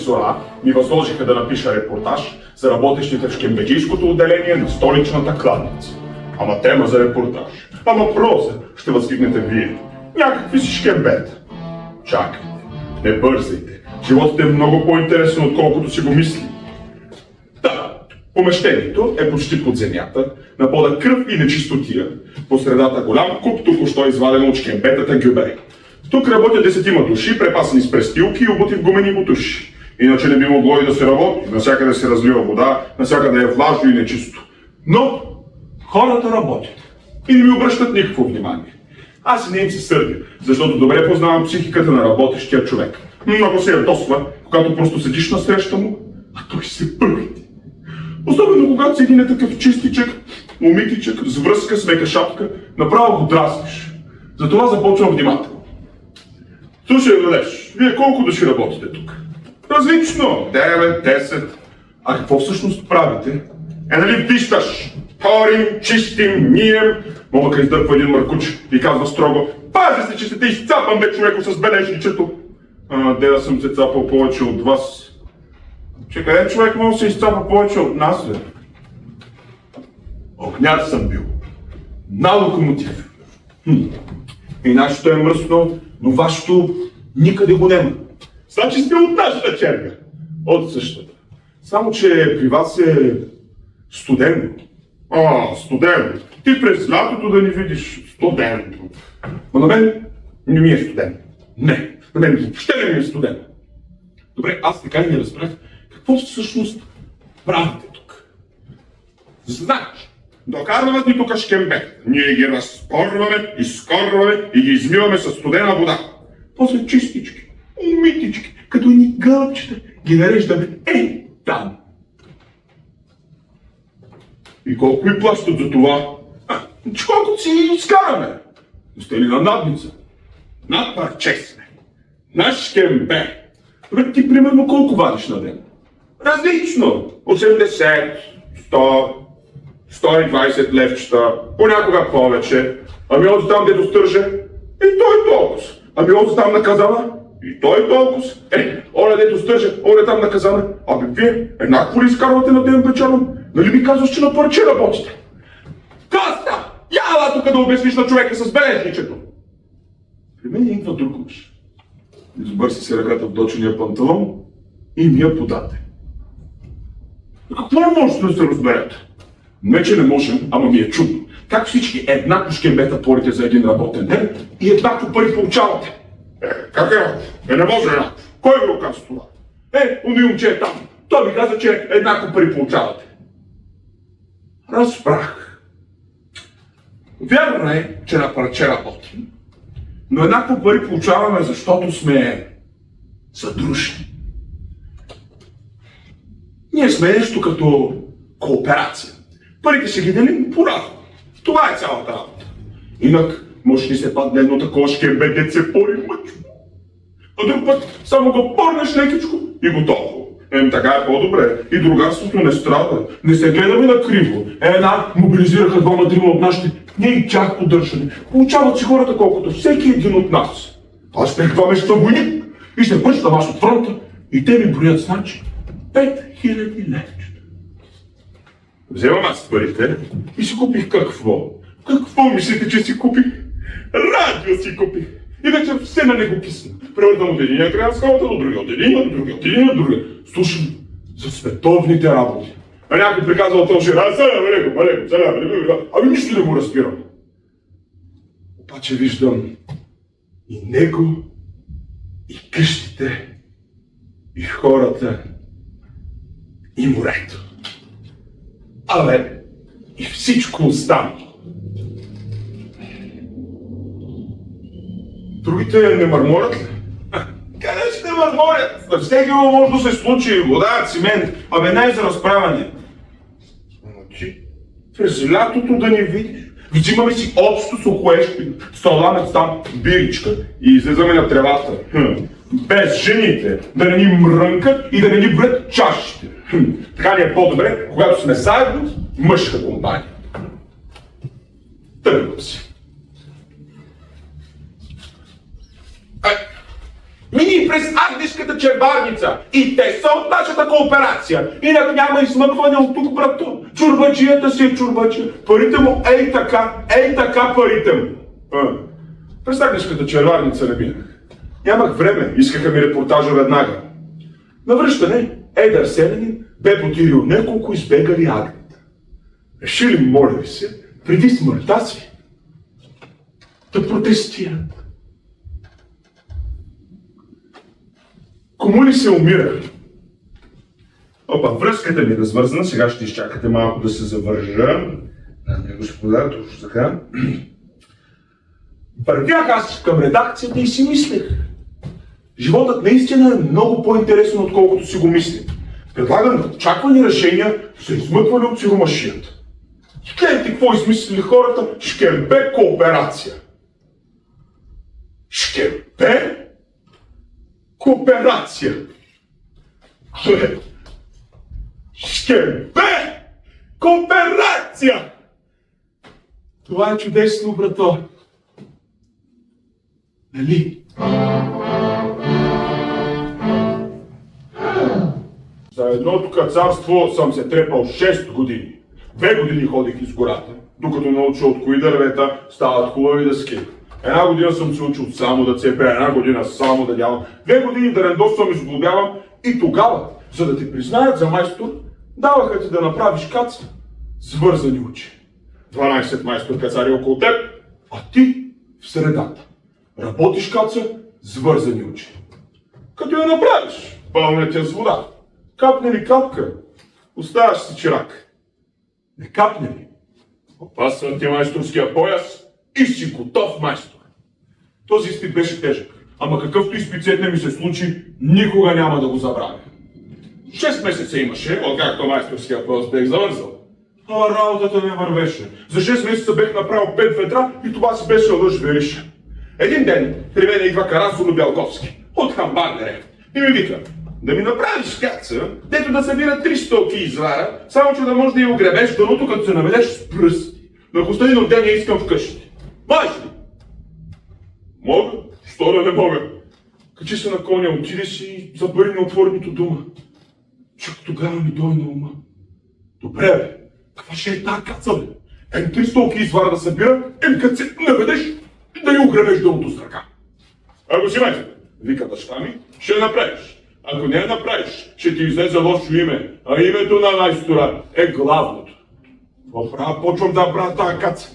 професора ми възложиха да напиша репортаж за работещите в шкембеджийското отделение на столичната кладница. Ама тема за репортаж. Ама проза, ще възкликнете вие. Някакви си шкембета. Чакайте, не бързайте. Животът е много по-интересен, отколкото си го мисли. Да, помещението е почти под земята, на пода кръв и нечистотия. По средата голям куп, току-що изваден от шкембетата гюбе. Тук работят 10 души, препасани с престилки и обути в гумени бутуши. Иначе не би могло и да се работи. Насякъде се разлива вода, насякъде е влажно и нечисто. Но хората работят и не ми обръщат никакво внимание. Аз и не им се сърдя, защото добре познавам психиката на работещия човек. Много се ядосва, когато просто седиш насреща му, а той се пърхти. Особено когато си един такъв чистичък, умитичък, с връзка, с мека шапка, направо го дразниш. Затова започвам внимателно. Слушай, Валеш, вие колко души работите тук? Различно, 9, 10. А какво всъщност правите? Нали виждаш? Порим, чистим, мием. Момъка издърпва един мъркуч и казва строго: пази се, че се те изцапам, бе, човеко, с бележничето. Деда съм се цапал повече от вас. Че къде човек може да се изцапа повече от нас, бе? Огнят съм бил. На локомотив. И нашето е мръсно, но вашето никъде го нема. Значи сте от нашата черга. От същата. Само, че при вас е студено. Студено. Ти през лятото да ни видиш студено. Но на мен не ми е студено. Не, на мен въобще не ми е студено. Добре, аз така и не разбрах какво всъщност правите тук. Значи, докарват ни тук шкембет. Ние ги разпорваме, изкорваме и ги измиваме със студена вода. После чистички, умитички, като ни гълбчета, ги нареждаме там. И колко ми плащат за това? Колкото си изкараме. Сте ли на надница? Над парче сме. На шкембе. Добре, ти примерно колко вадиш на ден? Различно. 80, 100, 120 левчета, понякога повече. Ами от там, дето стърже, и той толкова. Ами от там на казана, и той толкова. Оля дето стърже, оля там на казана. Вие еднакво ли изкарвате на ден печалом? Нали ми казваш, че на парче работите? Коста! Яла тук да обясниш на човека с бележничето! При мен идва друг мъж. Избърси си ръката в дочения панталон и ми я подаде. Какво не можете да се разберете? Не, че не можем, ама ми е чудно. Как всички еднакво шкембета порите за един работен ден и еднакво пари получавате? Как е? Не може еднакво. Кой ви го каза това? Уни момче е там. Той ми каза, че еднакво пари получавате. Разбрах. Вярно е, че на парче работим, но еднакво пари получаваме, защото сме съдружни. Ние сме нещо като кооперация. Парите ще ги делим по-равно. Това е цялата работа. Инак може ли се падне едно такова шкембе, дет се пори мъчно. А друг път само го порнеш лекичко и готово. Така е по-добре. И другарството не страда. Не се гледаме на криво. Една мобилизираха 2-3 от нашите. Ние и тях поддържаме. Получават си хората колкото всеки един от нас. Аз бях 2 месеца войник и се връщам аз от фронта и те ми броят значи 5000 левчета. Вземам аз парите и си купих какво? Какво мислите, че си купих? Радио си купих. И вече все на него кисна. Превъртам от единия край на скалата до другия, от единия до другия. Слушам за световните работи. А някой приказва от този ами нищо не го разбирам. Обаче виждам и него, и къщите, и хората, и морето. И всичко останало. Другите не мърморят ли? Къде ще мърморят? На всеки може да се случи вода, цимент, не е за разправяне. Значи, през лятото да не видиш. Взимаме си общо сухоещи, саламец там, биричка и излизаме на тревата. Без жените, да не ни мрънкат и да не ни броят чашите. Така ни е по-добре, когато сме заедно, мъжка компания. Тръгвам си. Ние и през Ардишката черварница. И те са от нашата кооперация. Инак няма измъкване от тук, брато. Чурбаджията си е чурбаджия. Парите му ей така парите му. През Ардишката черварница не минах. Нямах време, искаха ми репортажа веднага. Навръщане, едър селянин бе потирил няколко избегали агнета. Решили, моля ви се, преди смъртта си да протестират. Кому ли се умира? Опа, връзката ми е развързана, сега ще изчакате малко да се завържа. Господа, точно така. Вървях аз към редакцията и си мислех. Животът наистина е много по-интересен, отколкото си го мислим. Предлагам очаквани решения за измъкване от сиромашията. Гледайте какво измислили хората, Шкембе кооперация. Шкембе кооперация. Шкембе кооперация. Това е чудесно, брато. Нали? За едното кацарство съм се трепал 6 години. 2 години ходих из гората, докато науча от кои дървета стават хубави дъски. 1 година съм се учил само да цепя, 1 година само да дявам, 2 години да рендосвам и сглобявам и тогава, за да те признаят за майстор, даваха ти да направиш каца с вързани очи. 12 майстор кацари около теб, а ти в средата. Работиш каца с вързани очи. Като я направиш, пълня тя с вода. Капне ли капка, оставаш си чирак. Не капне ли, опасвам ти майсторския пояс и си готов майстор. Този изпит беше тежък, ама какъвто изпит седне ми се случи, никога няма да го забравя. 6 месеца имаше, откакто майсторския пояс бех завързал. А работата не вървеше. За 6 месеца бех направил 5 ведра и това си беше лъж вериша. Един ден при мен идва Карасоло Бялковски от Хамбардере и ми вика: да ми направиш каца, дето да събира 3 стоки извара, само че да можеш да я огребеш дъното, като се наведеш с пръсти. На Костадин ден я искам вкъщи. Можеш ли? Мога? Що да не мога? Качи се на коня, отиде си и забъри неотвореното дума. Чак тогава ми дойде на ума. Добре, бе, каква ще е тази каца, бе? 3 стоки извара да събира, като се наведеш, да я огребеш дъното с ръка. Ако си майстор, вика баща ми, ще я направиш. Ако не я направиш, ще ти излезе лошо име, а името на майстора е главното. Какво почвам да правя тази каца?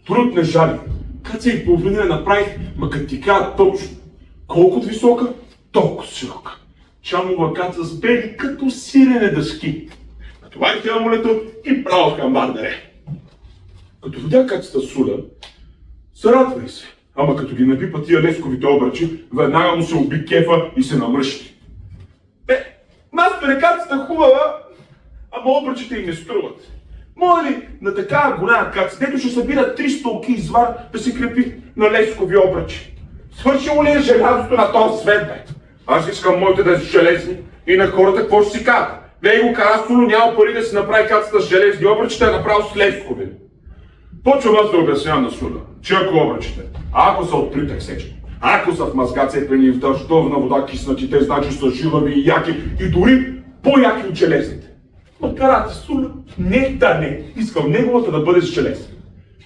Труд не жали. Каца и половина я направих, ма като ти кажа точно. Колкото висока, толкова широка. Чамова каца с бели като сирене дъски. Натоварих я амулето и право в Хамбардере. Като видя кацата Суля, зарадвай се. Ама като ги напипа тия лесковите обръчи, веднага му се уби кефа и се намръщи. Майсторе, кацата хубава, ама обръчите им не струват. Може ли на такава голяма каца, дето ще събира 3 столки извар, да се крепи на лескови обръчи? Свършило ли е желязото на този свет, бе? Аз искам моите да са железни и на хората какво ще си кажат? Не го Карасоло няма пари да си направи кацата с железни обръчи, да е направил с лескови. Почвам аз да обяснявам на Суля, че ако обръчите, ако са от притък сечени, ако са в мазга цепени и в дъждовна вода киснати, те значи са жилави и яки и дори по-яки от железните. Макарате Суля, не, искам неговата да бъде с желез.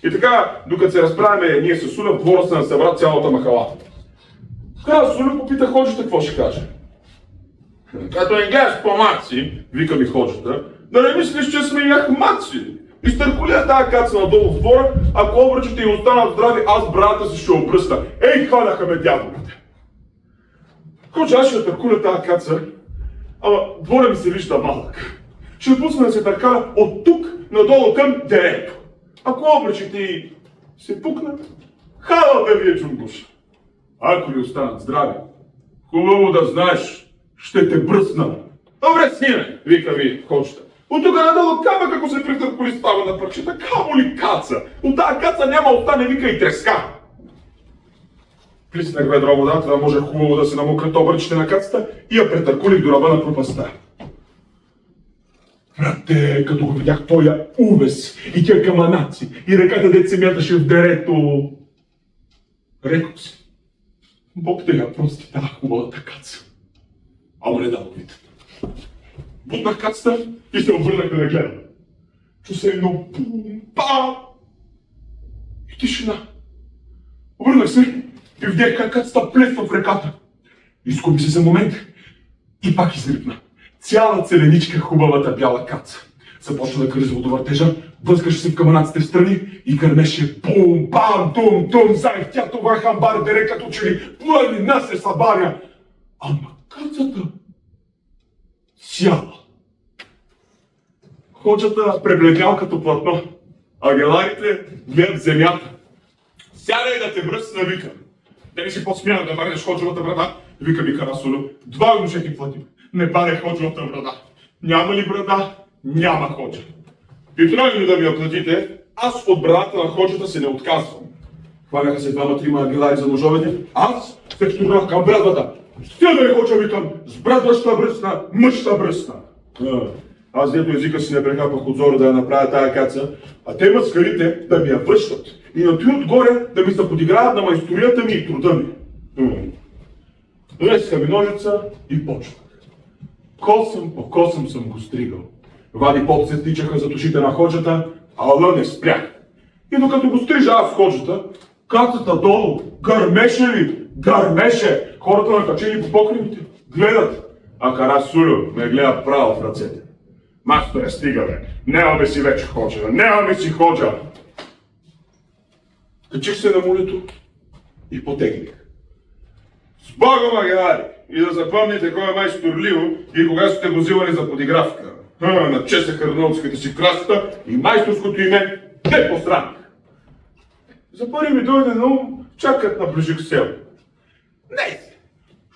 И така, докато се разправяме ние с Суля, в двора се насъбра цялата махала. Тогава Суля попита ходжата какво ще каже. Като не гледаш по-маци, вика ми ходжата, да не мислиш, че сме яхмаци. Изтърколя тази каца надолу в двора, ако обръчите им останат здрави, аз браната си ще обръста. Ей, хванаха ме дяволите! Ходжа, аз ще търкуля тази каца, ама двора ми се вижда малък. Ще пусна да се търкаля от тук надолу към дерето. Ако обръчите й се пукнат, хала да ви е чунгуша. Ако ли останат здрави, хубаво да знаеш, ще те бръсна. Добре, сниме, вика ви ходжата. От тук надолу камък, ако се притърколи става на парчета, камо ли каца? От тази каца няма остане, вика и треска. Плиснах ведро вода, това може хубаво да се намокрят обръчите на кацата и я претъркулих до ръба на пропаста. Брате, като го видях тоя увес и тия каманаци и ръката дет се мяташе в дерето, рекох си: Бог те я прости, тази хубавата каца. Ама не дал вид. Бутнах кацата и се обърнах да не гледам. Чу се едно бум-пам и тишина. Обърнах се и видях как кацата плесва в реката. Изгуби се за момент и пак изрипна. Цяла целеничка хубавата бяла каца. Започна да кързи водовъртежа, блъскаше се в камънаците в страни и гърмеше бум-бам-тум-тум, заехтя това хамбар дере като че ли планина се събаря. Ама кацата сяла. Ходжата пребледнял като платно, а геларите гледат земята. Сядай да те бръсна, вика. Да не си по-смяна да варнеш ходжовата брада, вика ми Карасулю. 2 гроша ти платим. Не баре ходжовата брада. Няма ли брада? Няма ходжа. И трябва ли да ми я платите, аз от брадата на ходжата се не отказвам. Хванаха се 2-3 агилари за ножовете, аз се втурнах към брадвата. Сядай, ходжа, викам, с брадваща бръсна, мъжта бръсна. Аз дето езика си не прехапах от зора да я направя тая каца, а те маскарите да ми я връщат и на той отгоре да ми се подиграват на майсторията ми и труда ми. Донесиха ми ножица и почнах. Косъм по косъм съм го стригал. Вади пот се стичаха за ушите на ходжата, ала не спрях. И докато го стрижа аз в ходжата, кацата долу гърмеше ли? Гърмеше! Хората накачени по покривите, гледат. А Карасулю ме гледа право в ръцете. Масторе, стига бе, нямаме си вече ходжа, нямаме си ходжа. Качих се на мулето и потегних. С Богом, агенари! И да запомните кой е майстор Ливо и кога сте го взимали за подигравка. Начесаха арнолдската си краста и майсторското име те посрамих. За първи ми дойде на ум, чакат наближих село. Не!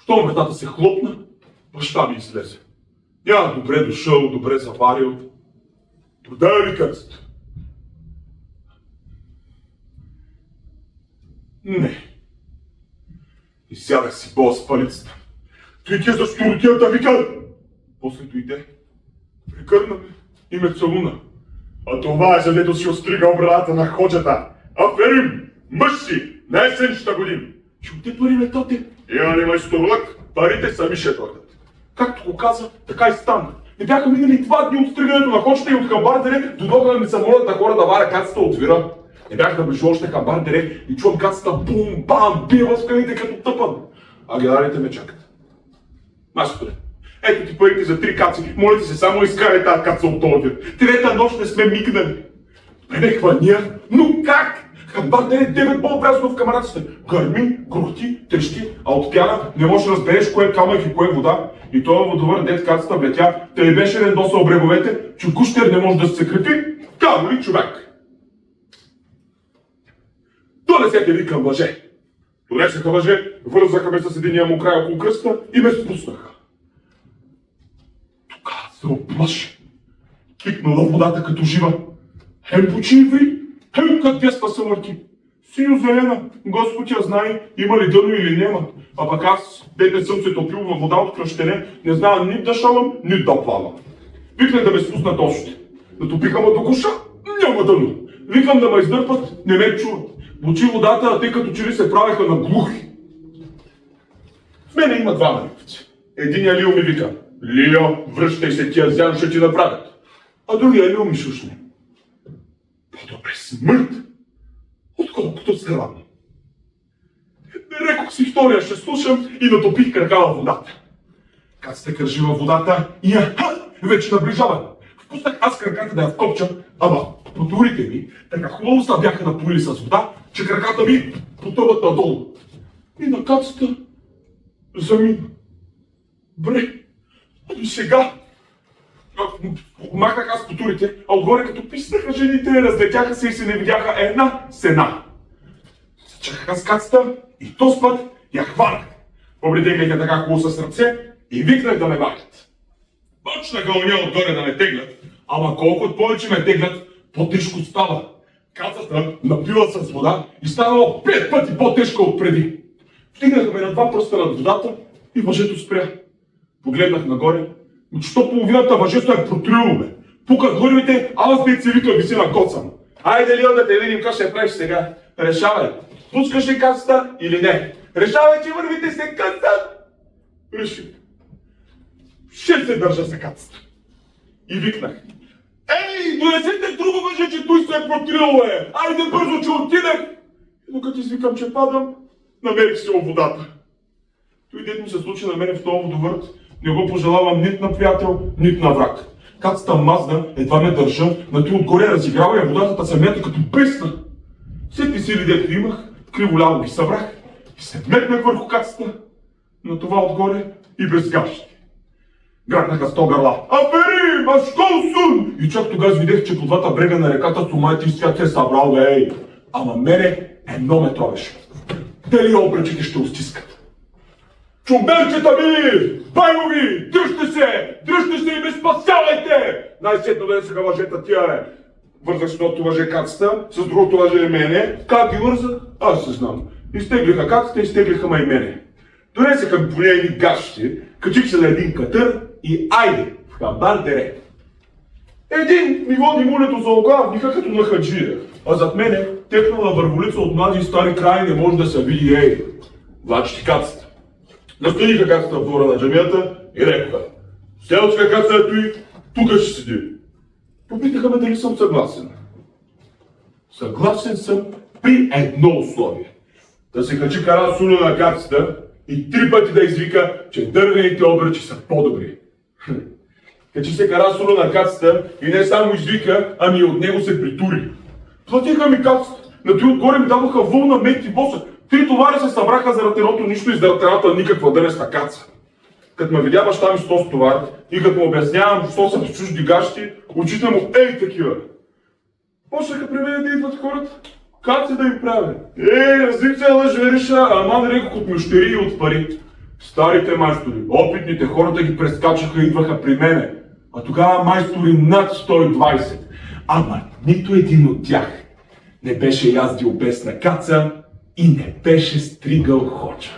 Щом вратата се хлопна, баща ми излезе. Я добре дошъл, добре заварил. Продай ли кацата? Не. И сядах си бос с палицата. Той ти е за щуротията, вика! После дойде, прекърна ме и ме целуна. А това е за дето си остригал брадата на ходжата. Аферим! Мъж си! Най-есенчета година! Ще отде пари ме, тоте? Я не майсторлък, парите сами ще дойдат. Както го каза, така и стана. Не бяха минали 2 дни от стригането на ходжата и от хамбар дере, дойдоха да ми се молят на хора да варя кацата от вира. Не бях наближил още хамбар дере и чувам кацата бум-бам, бива в скалите като тъпан. А генералите ме чакат. Масторе, ето ти парите за 3 каци, моля ти се, само изкарай тази каца от този вир. 3-та нощ не сме мигнали. Не хвания, но как? Хамбар дере 9 по-образно в камараците. Гърми, грухти, трещи, а от пяна не можеш да разбереш кое е камък и кое е вода. И това водовър дет кацата влетя, тъй беше рендосал бреговете, че гущер не може да се крепи, камо ли човек? Донесете ли към въже? Донесеха въже, вързаха ме с единия му край около кръста и ме спуснаха. Тогава се оплаши. Кикнала водата като жива. Хем почиври, хем как деспа се върти. Синьо-зелена, Господ я знае, има ли дъно или няма. А пък аз, дет не съм се топил във вода от кръщене, не знам ни да шалам, ни да плавам. Викнах да ме спуснат още. Натопиха ме до гуша, няма дъно. Викам да ме издърпат, не ме чуват. Бучи водата, а те като че ли се правеха на глухи. В мене има 2 ливци. Единия Лио ми вика: Лио, връщай се, тия зян ще ти направят. А другия Лио ми шушне: по-добре смърт, отколкото срам. Рекох си втория ще слушам и натопих крака във водата. Кацата кържи във водата и вече наближава. Впуснах аз краката да я вкопча, ама потурите ми така хубаво са бяха напоили с вода, че краката ми потъват надолу. И на кацата замина. Бре, а до сега махнах аз потурите, а отгоре като писнаха жените, разлетяха се и се не видяха една сена. Зачаках аз кацата и този път я хванах. Побредех я така хубаво с ръце и викнах да ме вадят. Почнаха оня отгоре да ме теглят, ама колкото повече ме теглят, по-тежко става. Кацата напила с вода и станала 5 пъти по-тежка от преди. Вдигнаха ме на 2 пръста над водата и въжето спря. Погледнах нагоре, но що половината въжето е протрило ме. Пукат глъривите, а аз децевито виси на коцам. Айде, Лио, да те видим как ще правиш сега. Решавай. пускаш ли кацата или не? Решавай, че вървите се кацата. Реших. Ще се държа за кацата. И викнах. Ей, донесете друго мъже, че той се е протрил, бе! Айде бързо, че отидах! И докато извикам, че падам, намерих се във водата. Той дед ми се случи на мене в този водовърт, не го пожелавам нито на приятел, нито на враг. Кацата мазна, едва ме държа, на той отгоре разиграва я водата се мята като бесна. Всеки сили, дето имах, криволяво ги събрах и се метнах върху кацата, на това отгоре и без гащи. Гракнаха 100 гърла. Афери, машкол сун! И чак тогава видях, че по двата брега на реката сумайти свят се е събрал, ей! Ама мене едно ме тровеше. Дали обръчите ще устискат? Чумберчета ми! Байови! Дръжте се и ме спасявайте! Най-сетно да не са лъжета тия, бе! Вързах с едното лъже кацата, с другото лъже мене. Как ги вързах? Аз се знам. Изтеглиха кацата, изтеглиха ма и мене. Донесеха ми поне едни гащи, качих се на един катър и айде в хамбар дере. Един ми води мулето за оглавника като на хаджия, а зад мене текнала върволица от млади и стари краи не може да се види, ей, влачи кацата. Настоиха кацата в двора на джамията и рекоха: селска каца е той, тука ще седи. Попитаха ме дали съм съгласен. Съгласен съм при едно условие. Да се качи Кара Суно на кацата и 3 пъти да извика, че дървените обръчи са по-добри. Качи се Кара Суно на кацата и не само извика, ами и от него се притури. Платиха ми кацата, на той отгоре ми дадоха вълна мед и боса. 3 товари се събраха заради едното нищо и заради едната никаква дървесна каца. Като ме видя баща ми с този товар и като му обяснявам, защо са в чужди гащи, очите му ей такива. Почнаха при мен да идват хората. Как се да им правя? Разлик се лъжвериша, ама рекох от мъщери и от пари. Старите майстори, опитните хората ги прескачаха и идваха при мене. А тогава майстори над 120. Ама нито един от тях не беше яздил без на каца и не беше стригал хоча.